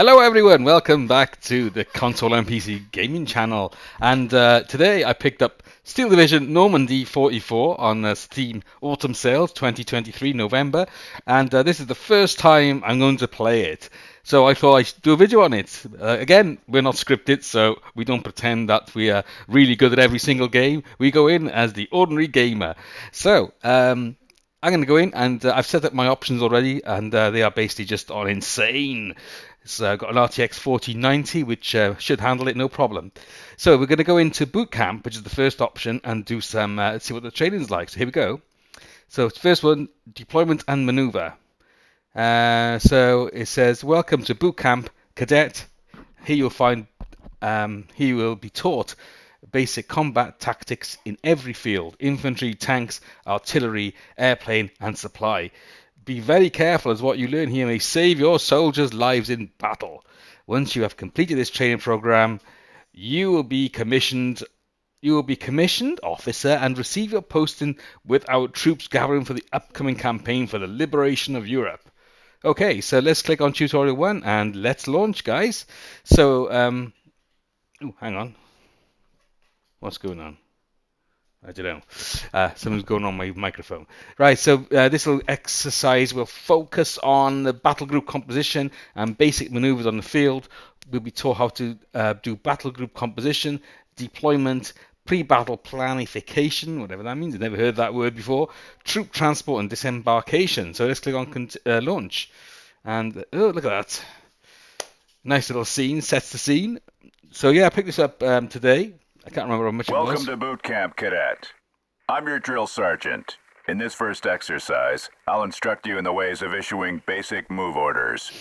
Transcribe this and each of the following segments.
Hello everyone, welcome back to the Console and PC Gaming channel. And today I picked up Steel Division Normandy 44 on Steam Autumn Sales 2023 November. And this is the first time I'm going to play it. So I thought I should do a video on it. Again, we're not scripted, so we don't pretend that we are really good at every single game. We go in as the ordinary gamer. So, I'm going to go in and I've set up my options already, and they are basically just on insane. It's got an RTX 4090, which should handle it no problem. So we're going to go into boot camp, which is the first option, and do some, let's see what the training's like. So here we go. So first one, deployment and maneuver. So it says, welcome to boot camp, cadet. Here you'll find, here you will be taught basic combat tactics in every field: infantry, tanks, artillery, airplane, and supply. Be very careful, as what you learn here may save your soldiers' lives in battle. Once you have completed this training program, you will be commissioned officer and receive your posting with our troops gathering for the upcoming campaign for the liberation of Europe. Okay, so let's click on tutorial 1 and let's launch, guys. So, hang on. What's going on? I don't know. Something's going on my microphone. Right, so this little exercise will focus on the battle group composition and basic maneuvers on the field. We'll be taught how to do battle group composition, deployment, pre-battle planification, whatever that means. I've never heard that word before. Troop transport and disembarkation. So let's click on launch. And, oh, look at that. Nice little scene, sets the scene. So yeah, I picked this up today. I can't remember how much it was. Welcome to boot camp, cadet. I'm your drill sergeant. In this first exercise, I'll instruct you in the ways of issuing basic move orders.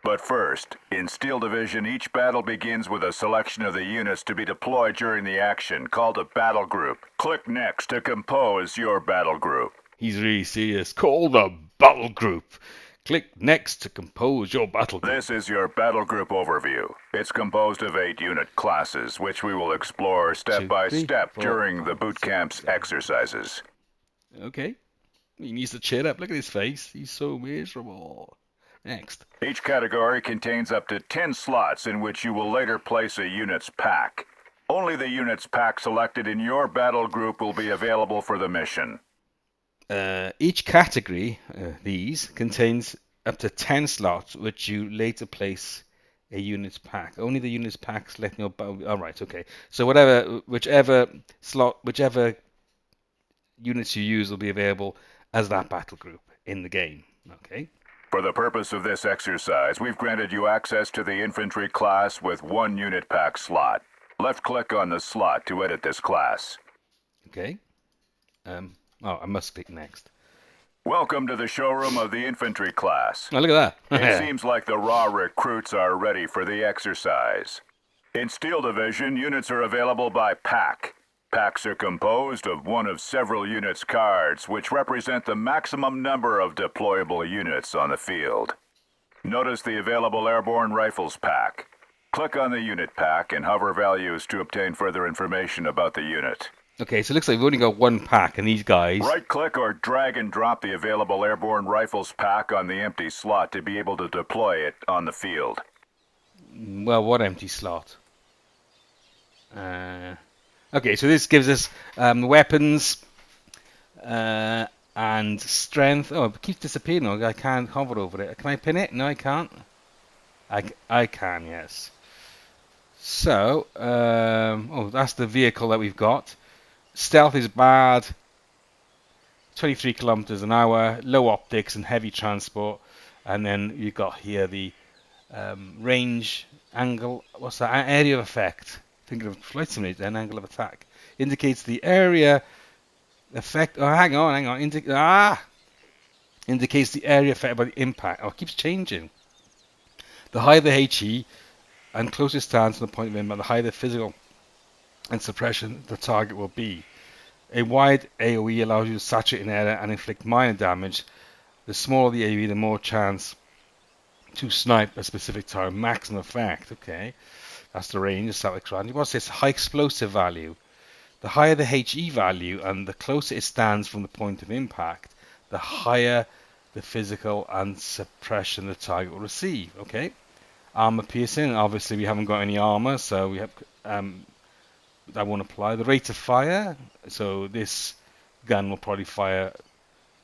But first, in Steel Division, each battle begins with a selection of the units to be deployed during the action, called a battle group. Click Next to compose your battle group. He's really serious. Called a battle group. Click Next to compose your battle group. This is your battle group overview. It's composed of 8 unit classes, which we will explore step by step during the boot camp's exercises. Okay. He needs to cheer up. Look at his face. He's so miserable. Next. Each category contains up to 10 slots in which you will later place a unit's pack. Only the unit's pack selected in your battle group will be available for the mission. Each category, these, contains up to 10 slots, which you later place a unit's pack. Only the unit's pack selecting your battle. All right, okay. So whichever units you use will be available as that battle group in the game. Okay. For the purpose of this exercise, we've granted you access to the infantry class with 1 unit pack slot. Left-click on the slot to edit this class. Okay. Oh, I must click next. Welcome to the showroom of the infantry class. Oh, look at that. It seems like the raw recruits are ready for the exercise. In Steel Division, units are available by pack. Packs are composed of one of several units' cards, which represent the maximum number of deployable units on the field. Notice the available airborne rifles pack. Click on the unit pack and hover values to obtain further information about the unit. Okay, so it looks like we've only got 1 pack, and these guys... Right-click or drag and drop the available airborne rifles pack on the empty slot to be able to deploy it on the field. Well, what empty slot? Okay, so this gives us weapons and strength. Oh, it keeps disappearing. I can't hover over it. Can I pin it? No, I can't. I can, yes. So, oh, that's the vehicle that we've got. Stealth is bad. 23 kilometers an hour. Low optics and heavy transport. And then you've got here the range, angle. What's that? Area of effect. Thinking of flight simulator, then angle of attack. Indicates the area effect. Oh, hang on. Indicates the area affected by the impact. Oh, it keeps changing. The higher the HE and closest stance to the point of impact, the higher the physical and suppression the target will be. A wide AoE allows you to saturate an area and inflict minor damage. The smaller the AoE, the more chance to snipe a specific target. Maximum effect. Okay. That's the range of self-extraction. What's this? High explosive value. The higher the HE value and the closer it stands from the point of impact, the higher the physical and suppression the target will receive. Okay. armor piercing. Obviously, we haven't got any armor, so we have that won't apply. The rate of fire. So this gun will probably fire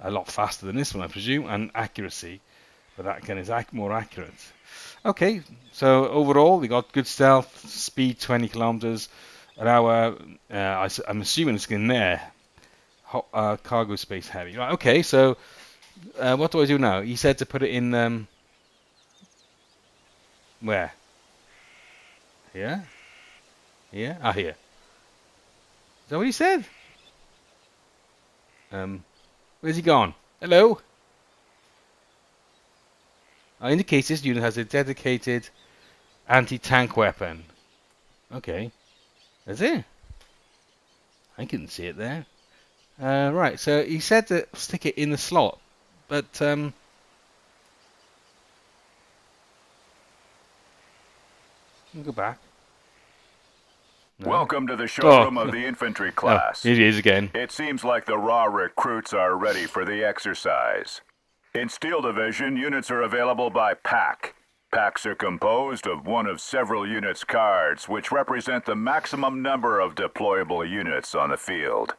a lot faster than this one, I presume, and accuracy. But that gun is more accurate. Okay, so overall we got good stealth, speed 20 kilometers an hour. I'm assuming it's in there. Cargo space heavy. Right. Okay. So what do I do now? He said to put it in where? Here. Here. Ah, here. Is that what he said? Where's he gone? Hello. Indicates this unit has a dedicated anti-tank weapon. Okay. Is it? I couldn't see it there. Right, so he said to stick it in the slot, but go back. No. Welcome to the showroom of the infantry class. Oh, here he is again. It seems like the raw recruits are ready for the exercise. In Steel Division, units are available by pack. Packs are composed of one of several units' cards, which represent the maximum number of deployable units on the field.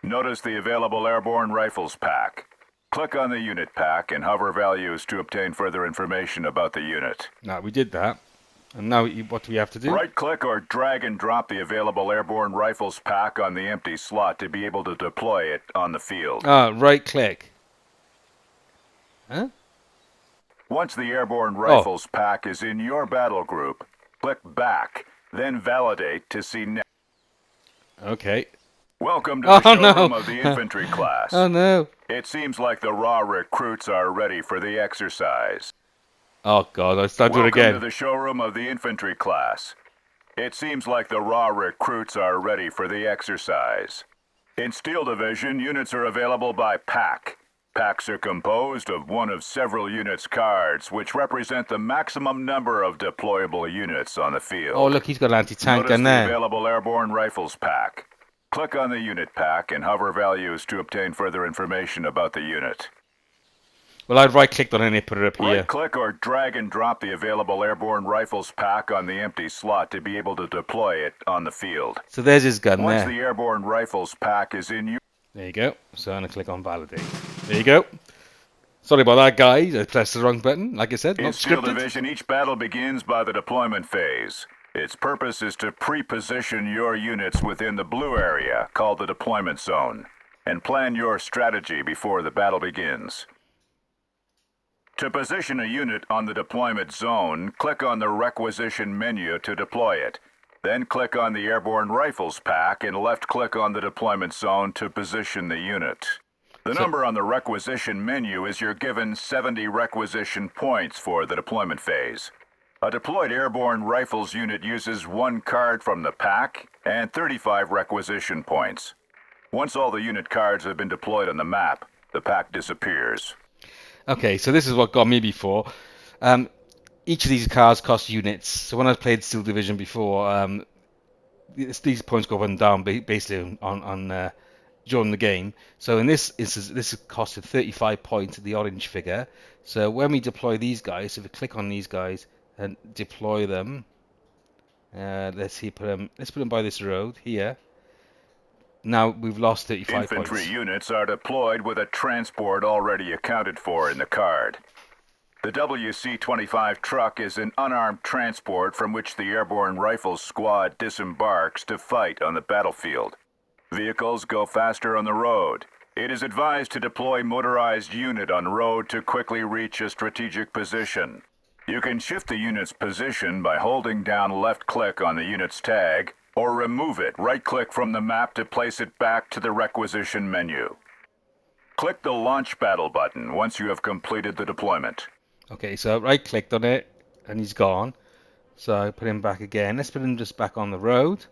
Notice the available airborne rifles pack. Click on the unit pack and hover values to obtain further information about the unit. Now, we did that. And now what do we have to do? Right-click or drag and drop the available airborne rifles pack on the empty slot to be able to deploy it on the field. Right-click. Huh? Once the airborne rifles pack is in your battle group, click back, then validate to see next. Okay. Welcome to the showroom no. of the infantry class. Oh no. It seems like the raw recruits are ready for the exercise. Oh god, I start doing it again. Welcome to the showroom of the infantry class. It seems like the raw recruits are ready for the exercise. In Steel Division, units are available by pack. Packs are composed of one of several units' cards, which represent the maximum number of deployable units on the field. Oh look, he's got an anti-tank gun Notice the there. available airborne rifles pack. Click on the unit pack and hover values to obtain further information about the unit. Well, I'd right-clicked on it and put it up here. Right-click or drag and drop the available airborne rifles pack on the empty slot to be able to deploy it on the field. So there's his gun Once there. the airborne rifles pack is in you. There you go. So I'm going to click on validate. There you go. Sorry about that, guys. I pressed the wrong button. Like I said, In not Steel scripted. Division, each battle begins by the deployment phase. Its purpose is to pre-position your units within the blue area, called the deployment zone, and plan your strategy before the battle begins. To position a unit on the deployment zone, click on the requisition menu to deploy it. Then click on the airborne rifles pack and left-click on the deployment zone to position the unit. The number on the requisition menu is your given 70 requisition points for the deployment phase. A deployed airborne rifles unit uses one card from the pack and 35 requisition points. Once all the unit cards have been deployed on the map, the pack disappears. Okay, so this is what got me before. Each of these cards cost units. So when I played Steel Division before, these points go up and down basically on during the game. So in this instance, this costed 35 points, the orange figure. So when we deploy these guys, if we click on these guys and deploy them, let's put them by this road here. Now we've lost 35 Infantry points. units are deployed with a transport already accounted for in the card. The WC-25 truck is an unarmed transport from which the airborne rifles squad disembarks to fight on the battlefield. Vehicles go faster on the road. It is advised to deploy motorized unit on road to quickly reach a strategic position. You can shift the unit's position by holding down left-click on the unit's tag, or remove it, right-click from the map to place it back to the requisition menu. Click the Launch Battle button once you have completed the deployment. Okay, so I right-clicked on it, and he's gone. So I put him back again. Let's put him just back on the road.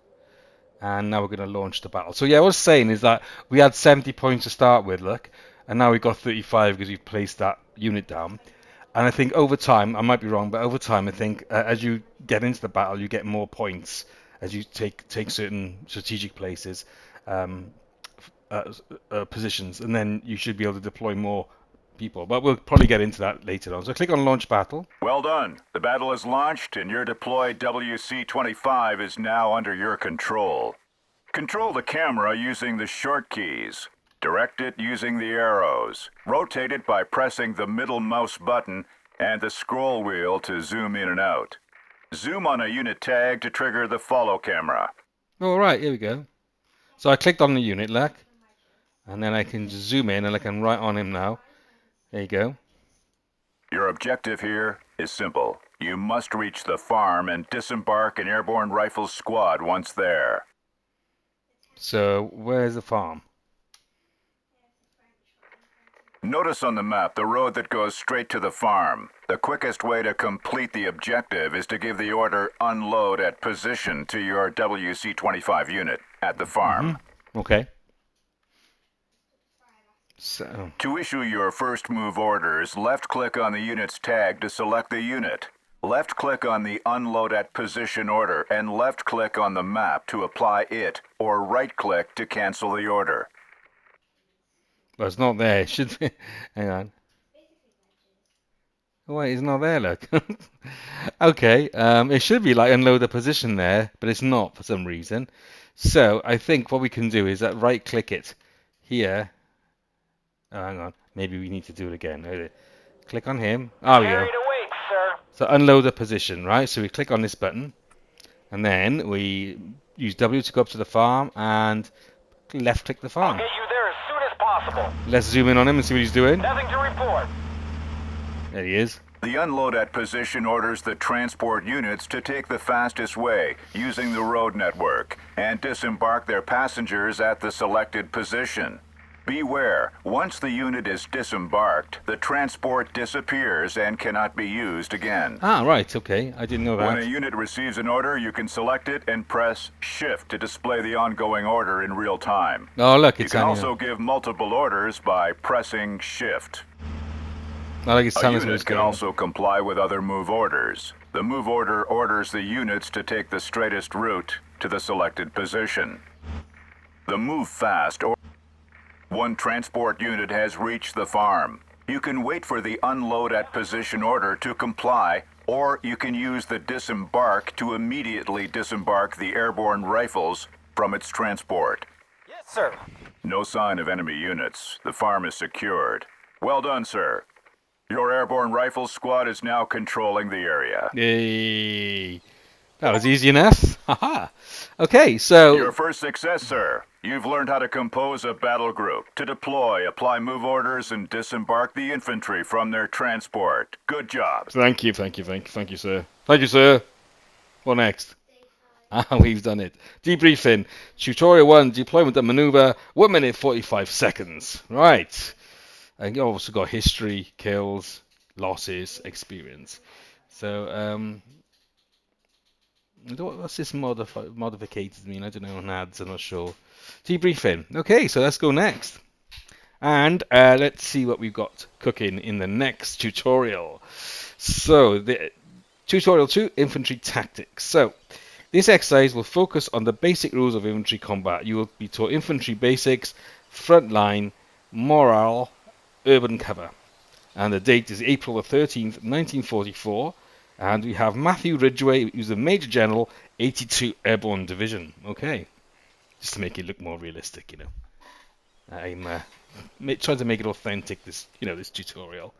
And now we're going to launch the battle. So yeah, what I was saying is that we had 70 points to start with, look. And now we've got 35 because we've placed that unit down. And I think over time, I might be wrong, but over time I think as you get into the battle, you get more points as you take certain strategic places, positions, and then you should be able to deploy more people, but we'll probably get into that later on. So click on Launch Battle. Well done. The battle is launched, and your deployed WC-25 is now under your control. Control the camera using the short keys. Direct it using the arrows. Rotate it by pressing the middle mouse button and the scroll wheel to zoom in and out. Zoom on a unit tag to trigger the follow camera. All right, here we go. So I clicked on the unit, look, and then I can just zoom in and I can write on him now. There you go. Your objective here is simple. You must reach the farm and disembark an airborne rifles squad once there. So where's the farm? Notice on the map the road that goes straight to the farm. The quickest way to complete the objective is to give the order unload at position to your WC-25 unit at the farm. Okay. So To issue your first move orders, left-click on the unit's tag to select the unit. Left-click on the unload at position order and left-click on the map to apply it, or right-click to cancel the order. well, it's not there. It should be. Hang on. Oh, wait, it's not there, look. Okay, it should be like unload the position there, but it's not for some reason. So I think what we can do is that right-click it here. Oh, hang on. Maybe we need to do it again. Click on him. Oh, we go. Carried away, sir. So unload the position, right? So we click on this button, and then we use W to go up to the farm, and left-click the I'll farm. get you there as soon as possible. Let's zoom in on him and see what he's doing. Nothing to report. There he is. The unload at position orders the transport units to take the fastest way using the road network and disembark their passengers at the selected position. Beware, once the unit is disembarked, the transport disappears and cannot be used again. Ah, right, okay. I didn't know When a that. unit receives an order, you can select it and press Shift to display the ongoing order in real time. Oh, look, You it's can telling also give multiple orders by pressing Shift. I like it's A telling us unit what's can going on. also comply with other move orders. The move order orders the units to take the straightest route to the selected position. The move fast or one transport unit has reached the farm. You can wait for the unload at position order to comply, or you can use the disembark to immediately disembark the airborne rifles from its transport. Yes, sir. No sign of enemy units. The farm is secured. Well done, sir. Your airborne rifles squad is now controlling the area. Yay. That was easy enough. Haha. Okay, so Your first success, sir. You've learned how to compose a battle group, to deploy, apply move orders, and disembark the infantry from their transport. Good job. thank you, sir. Thank you, sir. What next? Ah, we've done it. Debriefing. Tutorial 1, deployment and maneuver, 1 minute 45 seconds. Right. And you also got history, kills, losses, experience. So, what's this modificated mean? I don't know on ads, I'm not sure. Debriefing. Okay, so let's go next. And let's see what we've got cooking in the next tutorial. So, the tutorial 2, infantry tactics. So, this exercise will focus on the basic rules of infantry combat. You will be taught infantry basics, front line, morale, urban cover. And the date is April the 13th, 1944. And we have Matthew Ridgway, who's the Major General, 82 Airborne Division. Okay. Just to make it look more realistic, you know. I'm trying to make it authentic, this tutorial.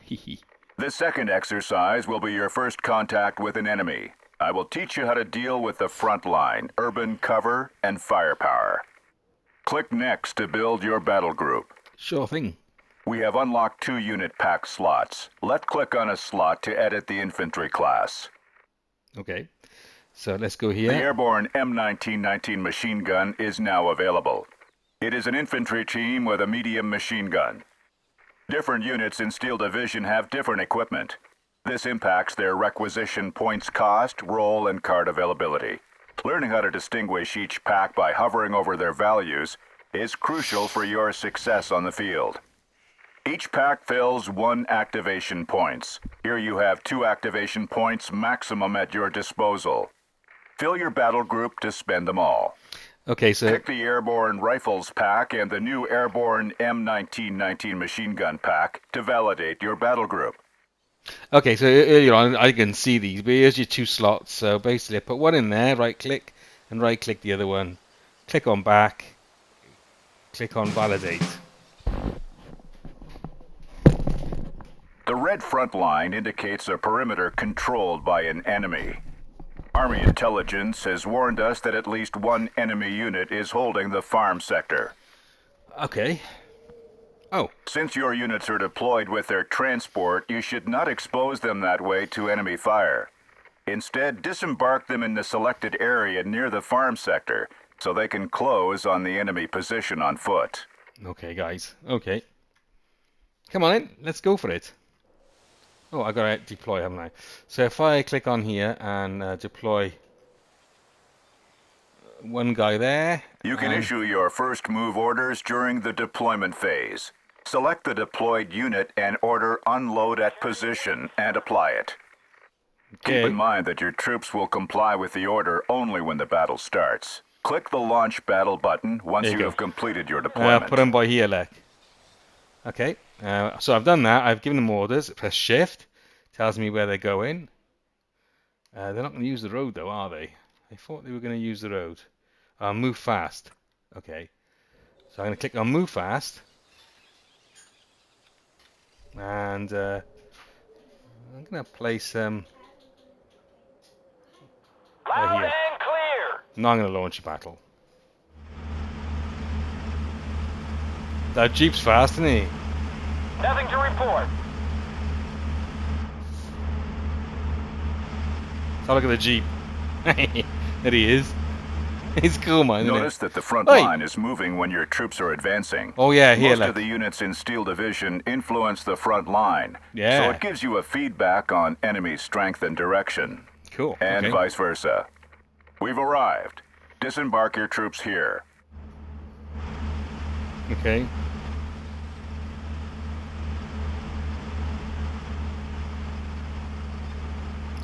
Hehe. The second exercise will be your first contact with an enemy. I will teach you how to deal with the front line, urban cover, and firepower. Click Next to build your battle group. Sure thing. We have unlocked 2 unit pack slots. Left-click on a slot to edit the infantry class. Okay. So let's go The here. airborne M1919 machine gun is now available. It is an infantry team with a medium machine gun. Different units in Steel Division have different equipment. This impacts their requisition points cost, role, and card availability. Learning how to distinguish each pack by hovering over their values is crucial for your success on the field. Each pack fills 1 activation points. Here you have 2 activation points maximum at your disposal. Fill your battle group to spend them all. Okay, so Pick the Airborne Rifles pack and the new Airborne M1919 machine gun pack to validate your battle group. okay, so earlier on I can see these, but here's your 2 slots. So basically, I put one in there, right click, and right click the other one. Click on back, click on validate. The red front line indicates a perimeter controlled by an enemy. Army intelligence has warned us that at least one enemy unit is holding the farm sector. Okay. Oh, Since your units are deployed with their transport, you should not expose them that way to enemy fire. Instead, disembark them in the selected area near the farm sector so they can close on the enemy position on foot. okay, guys. Okay. Come on in. Let's go for it. Oh, I gotta deploy, haven't I? So if I click on here and deploy one guy there. You can issue your first move orders during the deployment phase. Select the deployed unit and order unload at position and apply it. Okay. Keep in mind that your troops will comply with the order only when the battle starts. Click the launch battle button once There you you go. have completed your deployment. Put them by here, like. Okay. So I've done that. I've given them orders. Press shift. Tells me where they're going. They're not going to use the road though, are they? I thought they were going to use the road. Move fast. Okay. So I'm going to click on move fast. And I'm going to place Loud here. and clear. Now I'm going to launch a battle. That Jeep's fast, isn't he? Nothing to report. So look at the Jeep. There he is. He's cool, man, isn't Notice that the front Oi. line is moving when your troops are advancing. Oh yeah, here, Most look. of the units in Steel Division influence the front line. Yeah. So it gives you a feedback on enemy strength and direction. Cool. And okay. vice versa. We've arrived. Disembark your troops here. Okay.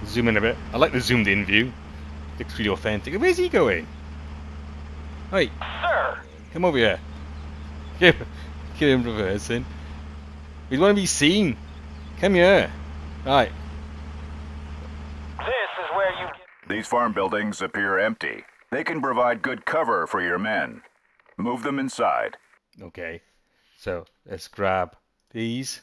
Zoom in a bit. I like the zoomed in view. Looks really authentic. Where's he going? Hey, Sir, come over here. Get him reversing. We want to be seen. Come here. Right. this is where you get... These farm buildings appear empty. They can provide good cover for your men. Move them inside. Okay. So let's grab these.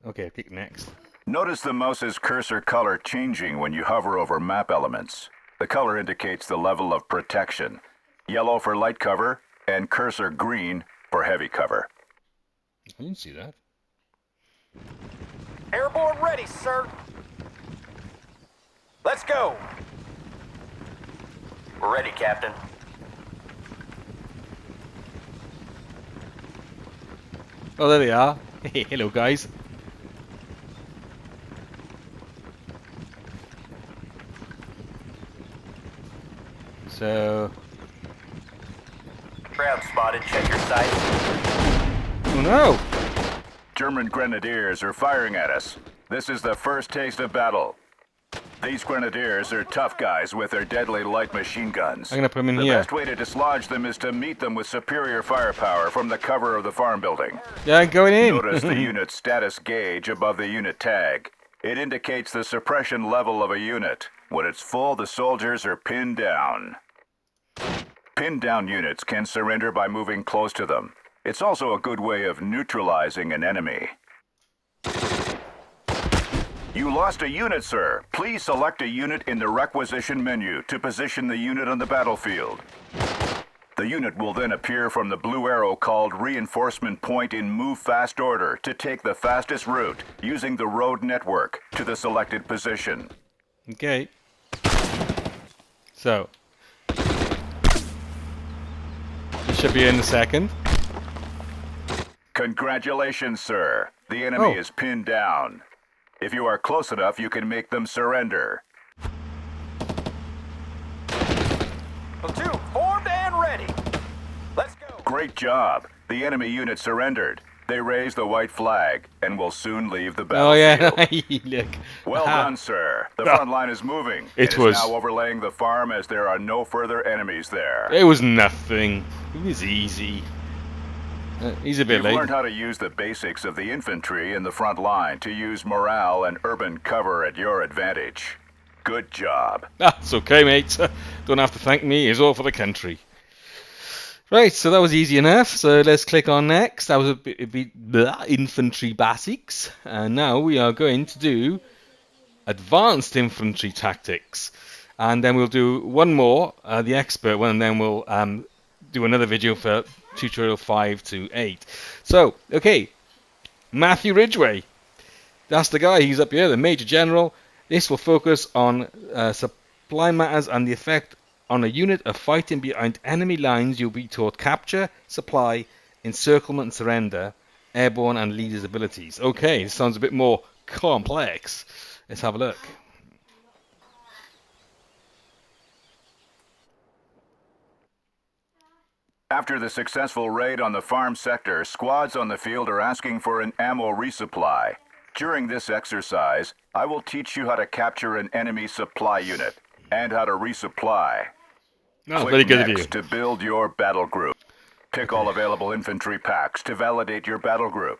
Okay, click next. Notice the mouse's cursor color changing when you hover over map elements. The color indicates the level of protection. Yellow for light cover and cursor green for heavy cover. I didn't see that. Airborne ready, sir. Let's go. We're ready, Captain. Oh, there they are. Hey, hello, guys. So, Crowd spotted. Check your sights. oh no! German grenadiers are firing at us. This is the first taste of battle. These grenadiers are tough guys with their deadly light machine guns. I'm gonna put them in The here. best way to dislodge them is to meet them with superior firepower from the cover of the farm building. Yeah, going in. Notice the unit status gauge above the unit tag. It indicates the suppression level of a unit. When it's full, the soldiers are pinned down. Pinned down units can surrender by moving close to them. It's also a good way of neutralizing an enemy. You lost a unit, sir. Please select a unit in the requisition menu to position the unit on the battlefield. The unit will then appear from the blue arrow called Reinforcement Point in move fast order to take the fastest route using the road network to the selected position. Okay. So, it should be in a second. Congratulations, sir. The enemy Oh. is pinned down. If you are close enough, you can make them surrender. Platoon formed and ready. Let's go. Great job. The enemy unit surrendered. They raised the white flag and will soon leave the Oh yeah, battlefield. look. Well Aha. done, sir. The front line is moving. It It was. is now overlaying the farm as there are no further enemies there. It was nothing. It was easy. He's a bit You've late. learned how to use the basics of the infantry in the front line to use morale and urban cover at your advantage. Good job. That's okay, mate. Don't have to thank me. It's all for the country. Right, so that was easy enough. So let's click on next. That was a bit infantry basics. And now we are going to do advanced infantry tactics. And then we'll do one more, the expert one, and then we'll do another video for tutorial 5 to 8. So, okay, Matthew Ridgway. That's the guy. He's up here, the Major General. This will focus on supply matters and the effect on a unit of fighting behind enemy lines. You'll be taught capture, supply, encirclement and surrender, airborne and leaders' abilities. Okay, this sounds a bit more complex. Let's have a look. After the successful raid on the farm sector, squads on the field are asking for an ammo resupply. During this exercise, I will teach you how to capture an enemy supply unit and how to resupply. Oh, Click very good of next you. to build your battle group. Pick all available infantry packs to validate your battle group.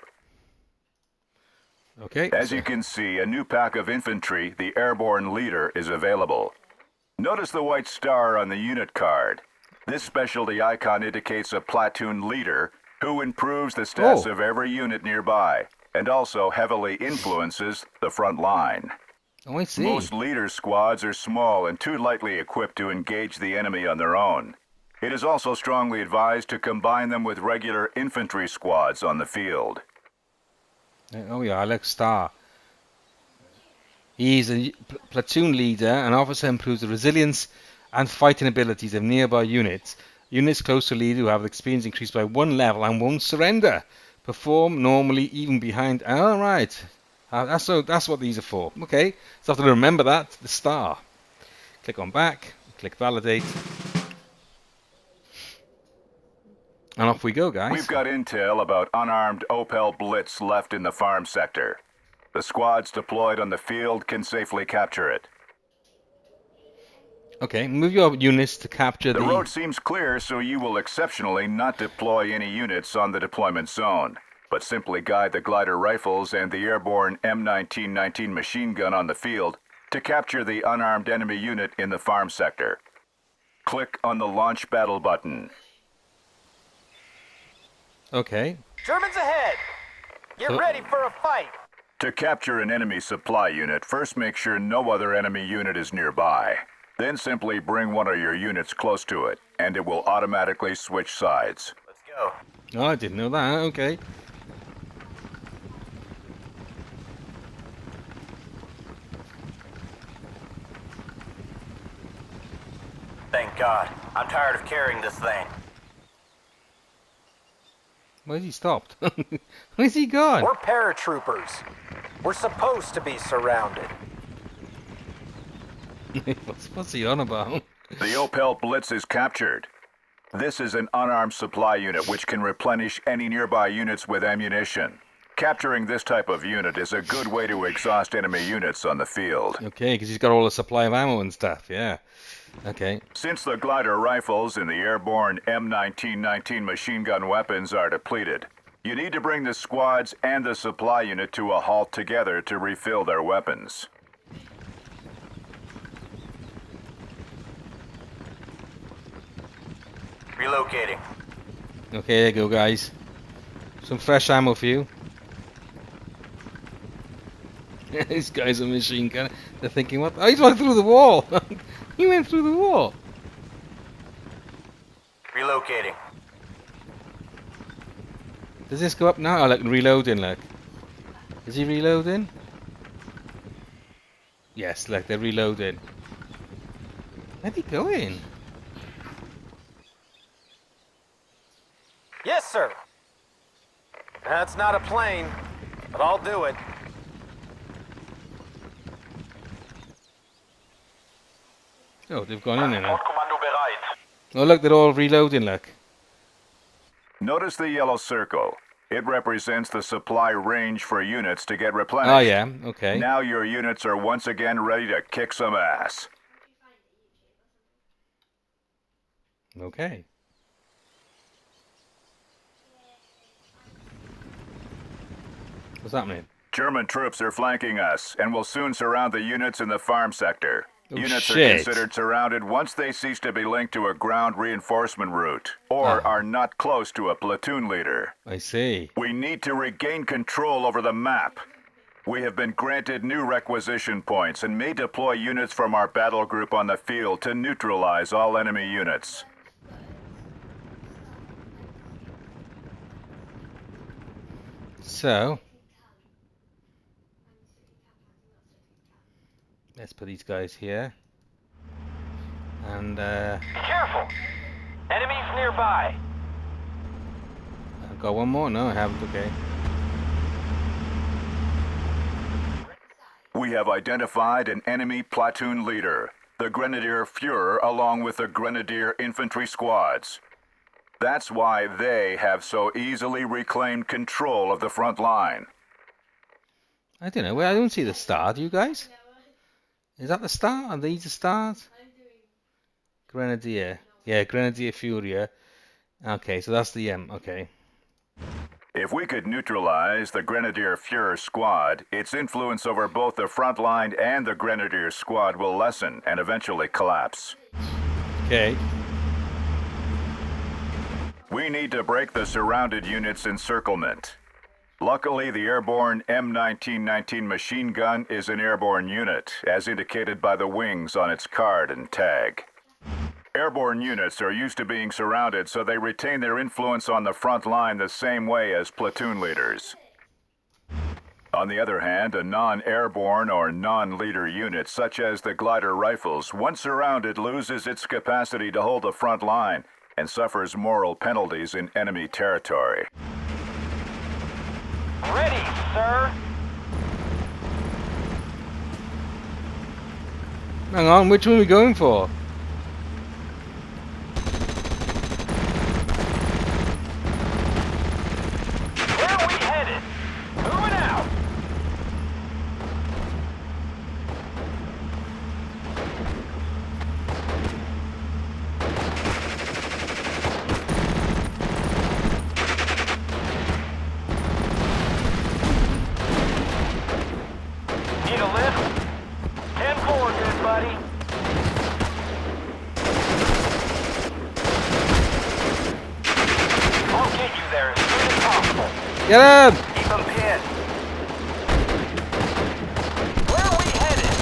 Okay. As you can see, a new pack of infantry, the Airborne Leader, is available. Notice the white star on the unit card. This specialty icon indicates a platoon leader who improves the stats of every unit nearby and also heavily influences the front line. Oh, I see. Most leader squads are small and too lightly equipped to engage the enemy on their own. It is also strongly advised to combine them with regular infantry squads on the field. Oh yeah, Alex Starr. He's a platoon leader. An officer improves the resilience and fighting abilities of nearby units. Units close to leader who have experience increased by 1 level and won't surrender. Perform normally even behind. Oh, right. That's what these are for. Okay, so I have to remember that. The star. Click on back. Click validate. And off we go, guys. We've got intel about unarmed Opel Blitz left in the farm sector. The squads deployed on the field can safely capture it. Okay, move your units to capture The road seems clear, so you will exceptionally not deploy any units on the deployment zone, but simply guide the glider rifles and the airborne M1919 machine gun on the field to capture the unarmed enemy unit in the farm sector. Click on the launch battle button. Okay. Germans ahead! Get ready for a fight! To capture an enemy supply unit, first make sure no other enemy unit is nearby. Then simply bring one of your units close to it, and it will automatically switch sides. Let's go. Oh, I didn't know that. Okay. Thank God. I'm tired of carrying this thing. Where's he stopped? Where's he gone? We're paratroopers. We're supposed to be surrounded. What's he on about? The Opel Blitz is captured. This is an unarmed supply unit which can replenish any nearby units with ammunition. Capturing this type of unit is a good way to exhaust enemy units on the field. Okay, because he's got all the supply of ammo and stuff, yeah. Okay. Since the glider rifles and the airborne M1919 machine gun weapons are depleted, you need to bring the squads and the supply unit to a halt together to refill their weapons. Relocating. Okay, there you go, guys. Some fresh ammo for you. This guy's a machine gun. They're thinking, what? Oh, he's went through the wall. He went through the wall. Relocating. Does this go up now? Oh, look, reloading, look. Is he reloading? Yes, look, they're reloading. Where'd he go in? Yes, sir. That's not a plane, but I'll do it. Oh, they've gone in there now. Kommando bereit. Oh, look, they're all reloading, look. Notice the yellow circle. It represents the supply range for units to get replenished. Oh, yeah, okay. Now your units are once again ready to kick some ass. Okay. What's happening? German troops are flanking us and will soon surround the units in the farm sector. Oh, Units shit. are considered surrounded once they cease to be linked to a ground reinforcement route or are not close to a platoon leader. I see. We need to regain control over the map. We have been granted new requisition points and may deploy units from our battle group on the field to neutralize all enemy units. So, let's put these guys here. And, Be careful! Enemies nearby. I've got one more? No, I haven't. Okay. We have identified an enemy platoon leader, the Grenadier Führer, along with the Grenadier infantry squads. That's why they have so easily reclaimed control of the front line. I don't know. Well, I don't see the star. Do you guys? Is that the star? Are these the stars? Grenadier. Yeah, Grenadier Führer. Okay, so that's the M. Okay. If we could neutralize the Grenadier Führer squad, its influence over both the front line and the Grenadier squad will lessen and eventually collapse. Okay. We need to break the surrounded units' encirclement. Luckily, the airborne M1919 machine gun is an airborne unit, as indicated by the wings on its card and tag. Airborne units are used to being surrounded, so they retain their influence on the front line the same way as platoon leaders. On the other hand, a non-airborne or non-leader unit, such as the glider rifles, once surrounded, loses its capacity to hold the front line and suffers moral penalties in enemy territory. Ready, sir. Hang on, which one are we going for? Where are we headed? Moving out. Need a lift? 10-4, good buddy. I'll get you there as soon as possible. Get him! Keep them pinned. Where are we headed?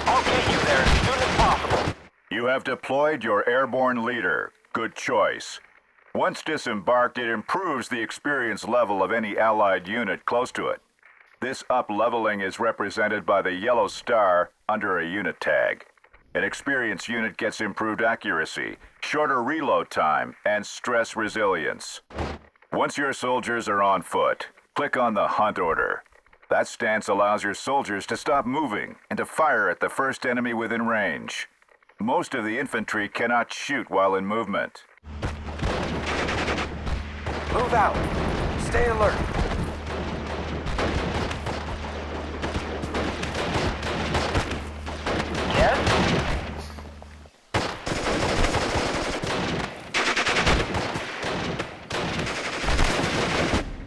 I'll get you there as soon as possible. You have deployed your airborne leader. Good choice. Once disembarked, it improves the experience level of any allied unit close to it. This up-leveling is represented by the yellow star under a unit tag. An experienced unit gets improved accuracy, shorter reload time, and stress resilience. Once your soldiers are on foot, click on the hunt order. That stance allows your soldiers to stop moving and to fire at the first enemy within range. Most of the infantry cannot shoot while in movement. Move out. Stay alert. Yes?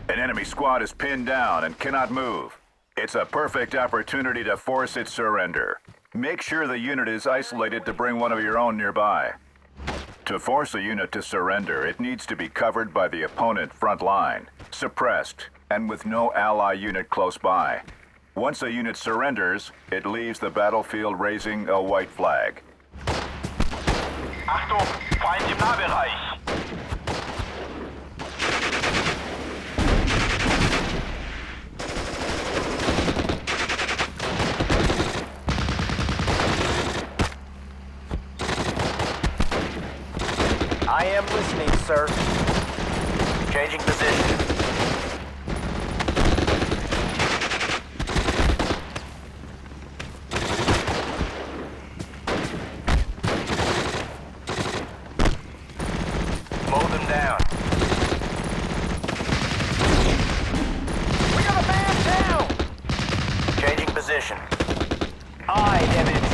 An enemy squad is pinned down and cannot move. It's a perfect opportunity to force its surrender. Make sure the unit is isolated to bring one of your own nearby. To force a unit to surrender, it needs to be covered by the opponent front line, suppressed, and with no ally unit close by. Once a unit surrenders, it leaves the battlefield raising a white flag. Achtung, Feind im Nahbereich. I am listening, sir. Changing position.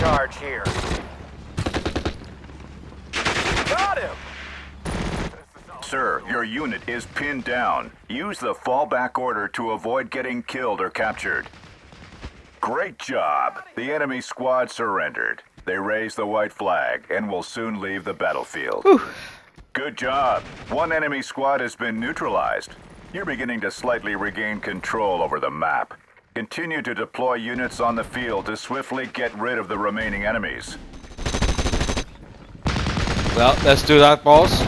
charge here. Got him! Sir, your unit is pinned down. Use the fallback order to avoid getting killed or captured. Great job. The enemy squad surrendered. They raised the white flag and will soon leave the battlefield. Whew. Good job. One enemy squad has been neutralized. You're beginning to slightly regain control over the map. Continue to deploy units on the field to swiftly get rid of the remaining enemies. Well, let's do that, boss.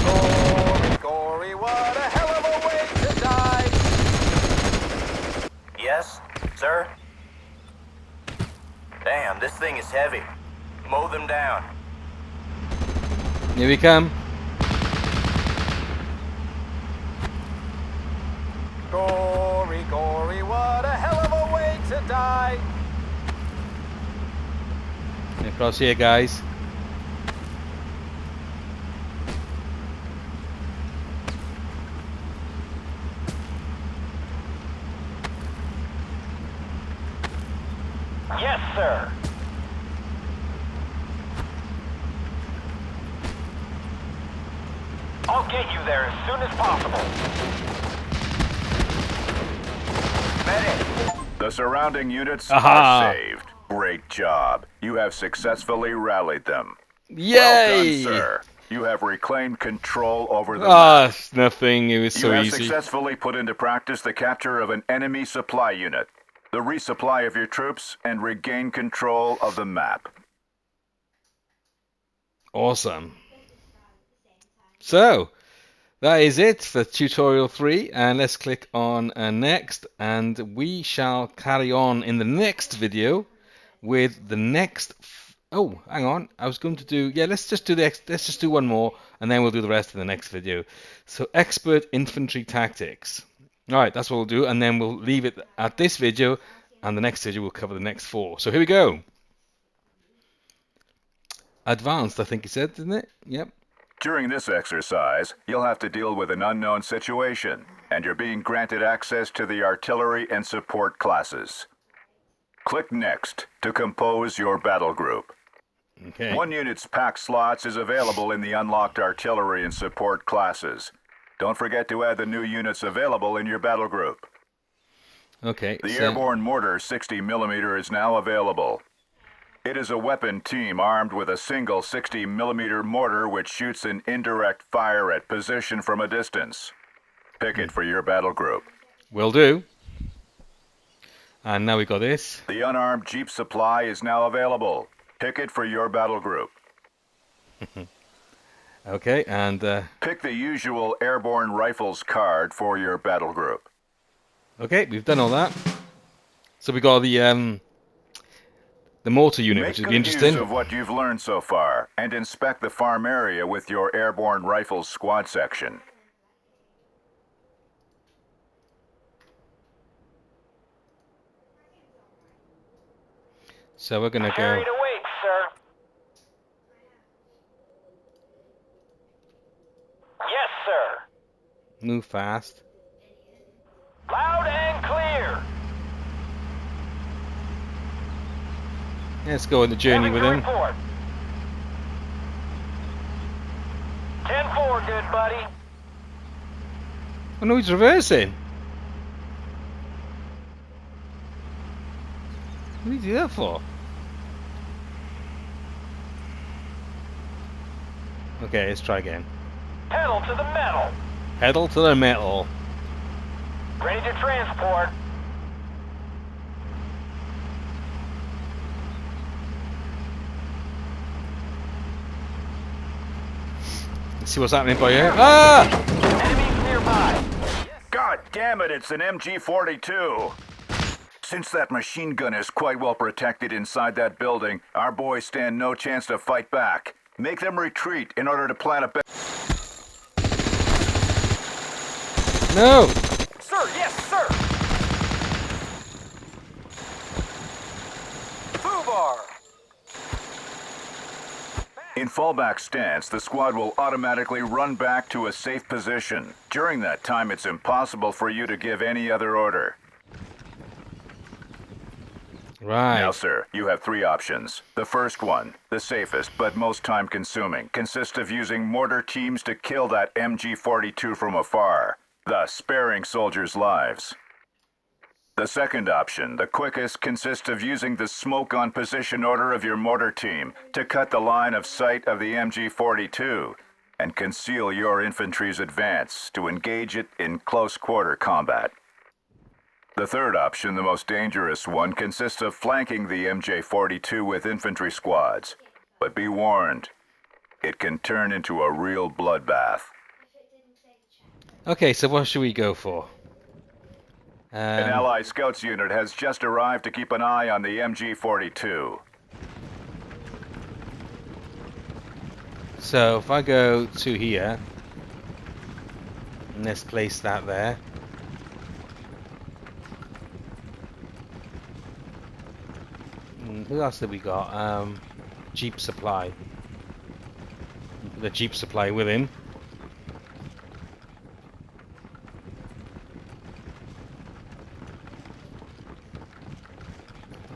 Gory, gory, what a hell of a way to die! Yes, sir? Damn, this thing is heavy. Mow them down. Here we come. Gory, gory, what a hell of a way to die! Across here, guys. Yes, sir! I'll get you there as soon as possible. Medic! The surrounding units Aha. are saved. Great job. You have successfully rallied them. Yay! Well done, sir. You have reclaimed control over the Ah, it's nothing. It was You so have easy. successfully put into practice the capture of an enemy supply unit, the resupply of your troops, and regain control of the map. Awesome. So, that is it for tutorial 3, and let's click on next, and we shall carry on in the next video with the next. Oh, hang on. I was going to do. Yeah, let's just do one more, and then we'll do the rest in the next video. So, expert infantry tactics. All right, that's what we'll do, and then we'll leave it at this video, and the next video we'll cover the next 4. So here we go. Advanced, I think he said, didn't it? Yep. During this exercise, you'll have to deal with an unknown situation, and you're being granted access to the artillery and support classes. Click Next to compose your battle group. Okay. One unit's pack slots is available in the unlocked artillery and support classes. Don't forget to add the new units available in your battle group. Okay. The so- airborne mortar 60mm is now available. It is a weapon team armed with a single 60mm mortar which shoots an indirect fire at position from a distance. Pick it for your battle group. Will do. And now we got this. The unarmed Jeep supply is now available. Pick it for your battle group. Okay, and Pick the usual airborne rifles card for your battle group. okay, we've done all that. So we got the mortar unit, which Make would be good use interesting. of what you've learned so far and inspect the farm area with your airborne rifles squad section. So we're gonna go. Carried away, sir. Yes, sir. Move fast. Loud and clear. Let's go on the journey with him. Report. 10-4, good buddy. Oh no, he's reversing. What did he do that for? Okay, let's try again. Pedal to the metal. Pedal to the metal. Ready to transport. Let's see what's happening by here. Ah! Enemies nearby. God damn it, it's an MG42. Since that machine gun is quite well protected inside that building, our boys stand no chance to fight back. Make them retreat in order to plant a No! Sir, yes, sir. Foobar. In fallback stance, the squad will automatically run back to a safe position. During that time, it's impossible for you to give any other order. Right. Now, sir, you have three options. The first one, the safest but most time-consuming, consists of using mortar teams to kill that MG-42 from afar, thus sparing soldiers' lives. The second option, the quickest, consists of using the smoke on position order of your mortar team to cut the line of sight of the MG-42 and conceal your infantry's advance to engage it in close quarter combat. The third option, the most dangerous one, consists of flanking the MJ-42 with infantry squads. But be warned, it can turn into a real bloodbath. Okay, so what should we go for? An Allied Scouts unit has just arrived to keep an eye on the MG-42. So if I go to here, and let's place that there. Who else have we got? Jeep Supply. The Jeep Supply with him.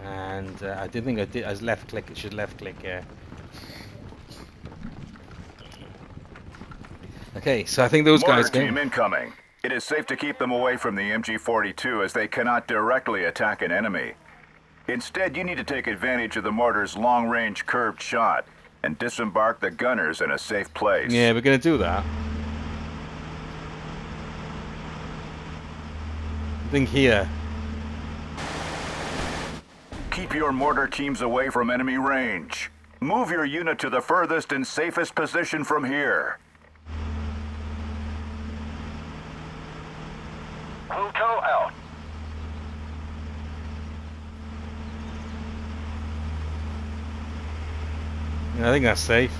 And I didn't think I did. I was left click. It should left click here. Okay, so I think those Mortar guys team go. incoming. It is safe to keep them away from the MG-42 as they cannot directly attack an enemy. Instead, you need to take advantage of the mortar's long-range curved shot and disembark the gunners in a safe place. Yeah, we're gonna do that. I think here. Keep your mortar teams away from enemy range. Move your unit to the furthest and safest position from here. Pluto out. I think that's safe.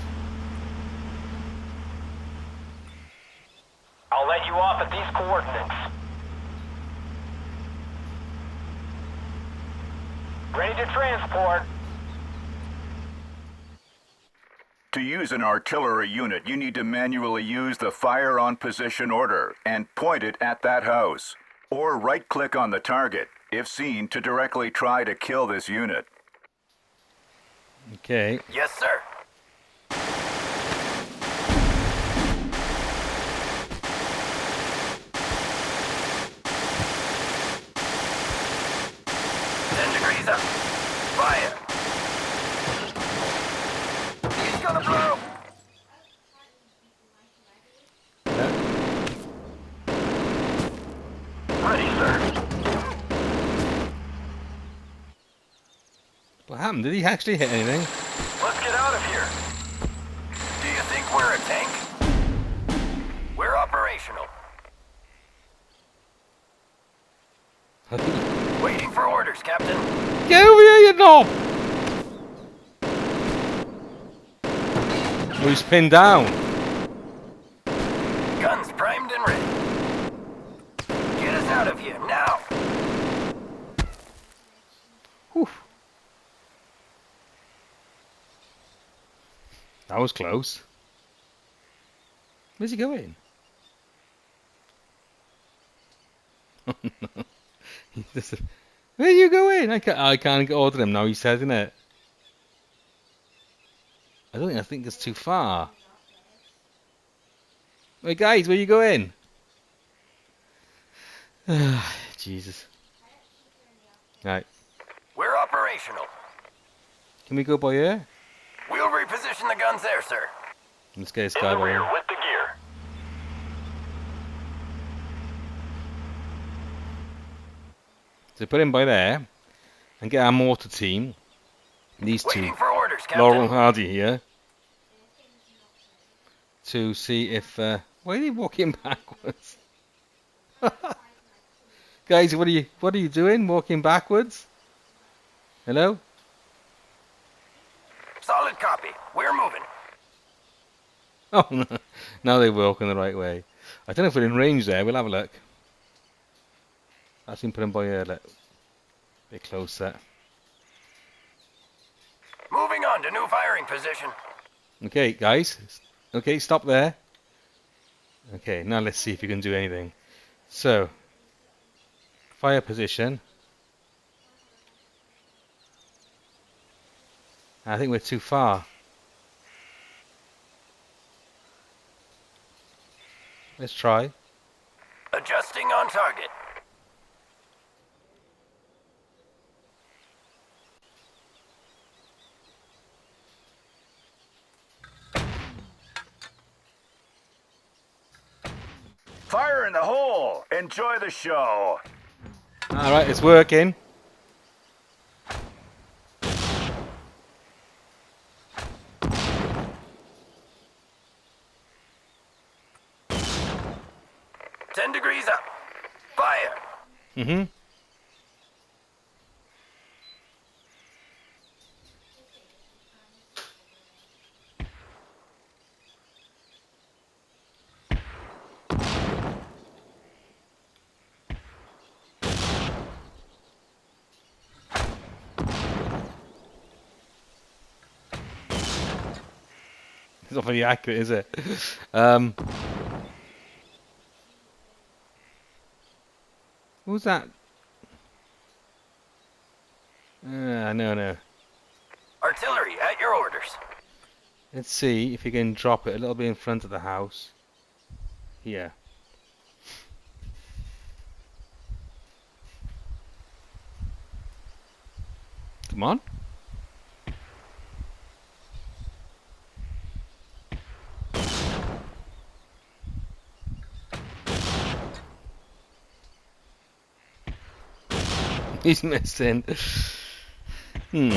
I'll let you off at these coordinates. Ready to transport. To use an artillery unit, you need to manually use the fire on position order and point it at that house. Or right-click on the target, if seen, to directly try to kill this unit. Okay. Yes, sir. Up. Fire! He's gonna blow! Ready, sir. What happened? Did he actually hit anything? Let's get out of here. Do you think we're a tank? We're operational. Waiting for orders, Captain. Get over here, you knob! Oh, he's pinned down. Guns primed and ready. Get us out of here, now! Whew. That was close. Where's he going? Where are you going? I can't order him now, he says, isn't it? I think it's too far. Hey guys, where you going? Jesus. Right. We're operational. Can we go by here? We'll reposition the guns there, sir. Let's get this In guy the by rear here. with the gear. So put him by there and get our mortar team. These two, Waiting for orders, Captain. Laurel and Hardy here, to see if. Why are they walking backwards? Guys, what are you doing? Walking backwards? Hello? Solid copy. We're moving. Oh no! Now they're walking the right way. I don't know if we're in range there. We'll have a look. I've seen put them by here. Look. A bit closer. Moving on to new firing position. Okay, guys. Okay, stop there. Okay, now let's see if you can do anything. So, fire position. I think we're too far. Let's try. Adjusting on target. Fire in the hole! Enjoy the show! Alright, it's working. Ten degrees up. Fire. Mm-hmm. It's not very accurate, is it? Who's that? No. Artillery at your orders. Let's see if you can drop it a little bit in front of the house. Here. Come on. He's missing. We're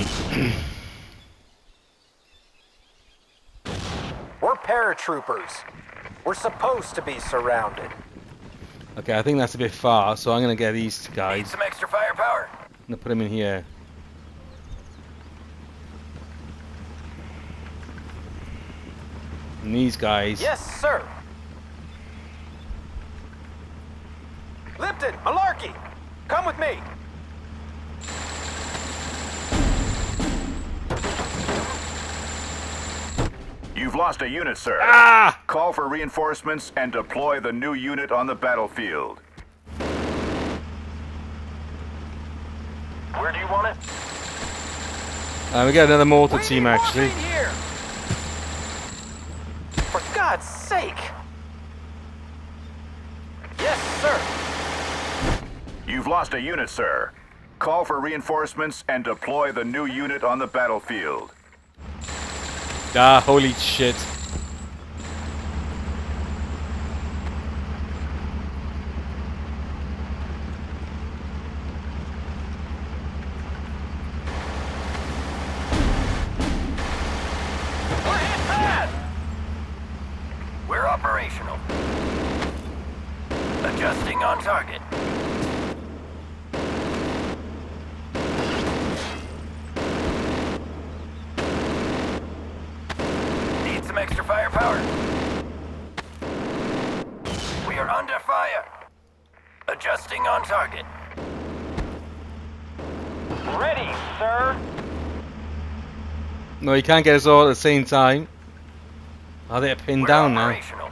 paratroopers. We're supposed to be surrounded. Okay, I think that's a bit far, so I'm going to get these Need guys. some extra firepower? I'm going to put them in here. And these guys. Yes, sir. Lipton, Malarkey, come with me. You've lost a unit, sir. Ah! Call for reinforcements and deploy the new unit on the battlefield. Where do you want it? We got another mortar We team need actually. morphine here. For God's sake. Yes, sir. You've lost a unit, sir. Call for reinforcements and deploy the new unit on the battlefield. Ah, holy shit. We're hit bad. We're operational. Adjusting on target. Need some extra firepower? We are under fire. Adjusting on target. Ready, sir. No, you can't get us all at the same time. Oh, they're pinned We're down now. operational.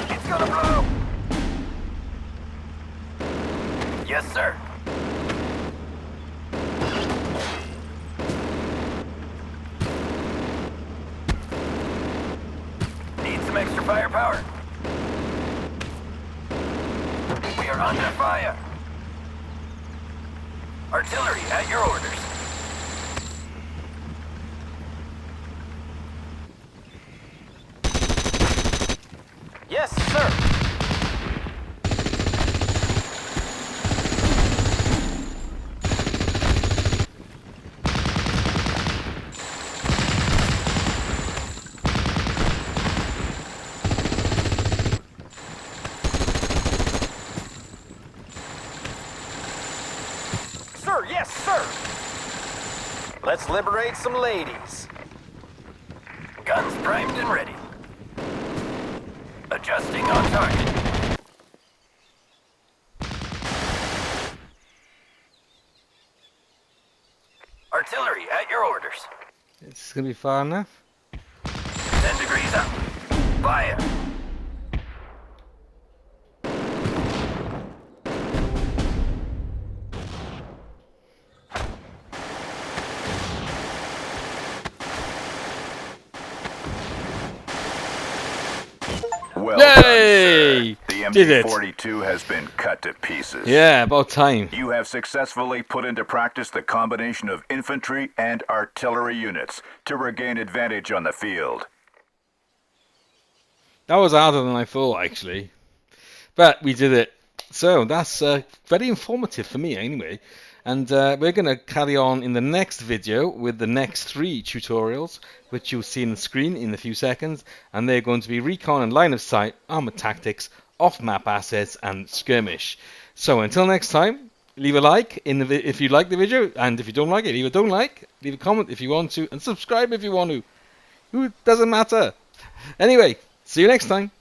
It's gonna blow. Yes, sir. Need some extra firepower? We are under fire. Artillery at your orders. Yes, sir. Sir, yes, sir. Let's liberate some ladies. Guns primed and ready. Adjusting on target. Artillery at your your orders. It's going to be far enough. 10 degrees up. Fire. Well Yay! done, sir. Did The it. MG42 has been cut to pieces. Yeah, about time. You have successfully put into practice the combination of infantry and artillery units to regain advantage on the field. That was harder than I thought, actually. But we did it. So that's very informative for me, anyway. And we're going to carry on in the next video with the next 3 tutorials, which you'll see on the screen in a few seconds. And they're going to be recon and line of sight, armor tactics, off-map assets, and skirmish. So until next time, leave a like if you like the video, and if you don't like it, leave a don't like, leave a comment if you want to, and subscribe if you want to. It doesn't matter. Anyway, see you next time.